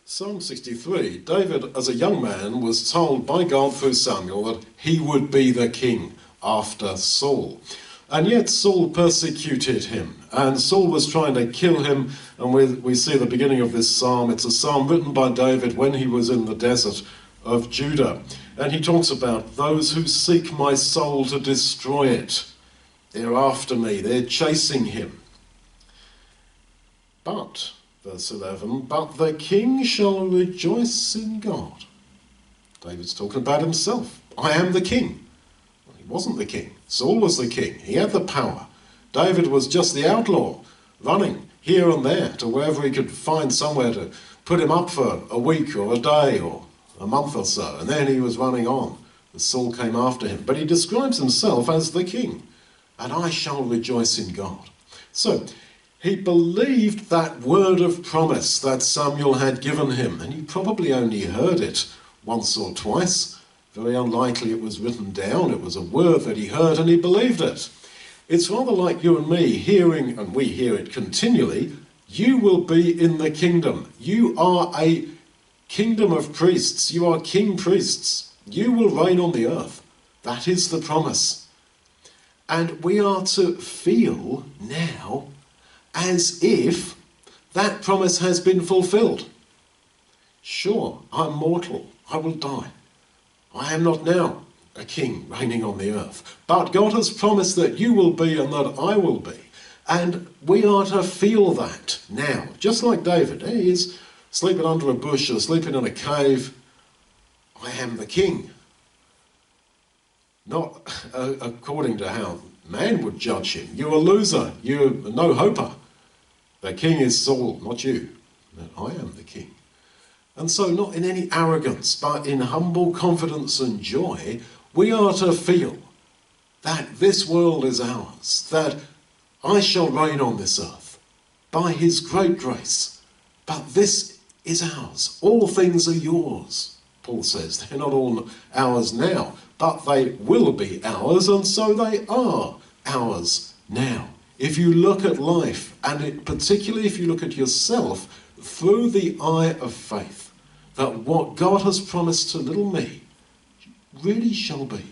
Psalm 63, David, as a young man, was told by God through Samuel that he would be the king after Saul. And yet Saul persecuted him, and Saul was trying to kill him, and we see the beginning of this psalm. It's a psalm written by David when he was in the desert of Judah. And he talks about those who seek my soul to destroy it. They're after me, they're chasing him. But, verse 11, but the king shall rejoice in God. David's talking about himself. I am the king. Well, he wasn't the king. Saul was the king. He had the power. David was just the outlaw, running here and there to wherever he could find somewhere to put him up for a week or a day or a month or so. And then he was running on as Saul came after him. But he describes himself as the king. And I shall rejoice in God. So, he believed that word of promise that Samuel had given him, and he probably only heard it once or twice. Very unlikely it was written down. It was a word that he heard and he believed it. It's rather like you and me hearing, and we hear it continually, you will be in the kingdom. You are a kingdom of priests. You are king priests. You will reign on the earth. That is the promise. And we are to feel now as if that promise has been fulfilled. Sure, I'm mortal, I will die. I am not now a king reigning on the earth. But God has promised that you will be and that I will be. And we are to feel that now. Just like David, he is sleeping under a bush or sleeping in a cave. I am the king. Not according to how man would judge him. You're a loser. You're no hoper. The king is Saul, not you. But I am the king. And so not in any arrogance, but in humble confidence and joy, we are to feel that this world is ours, that I shall reign on this earth by his great grace. But this is ours. All things are yours, Paul says. They're not all ours now, but they will be ours, and so they are ours now. If you look at life, and particularly if you look at yourself through the eye of faith, that what God has promised to little me really shall be.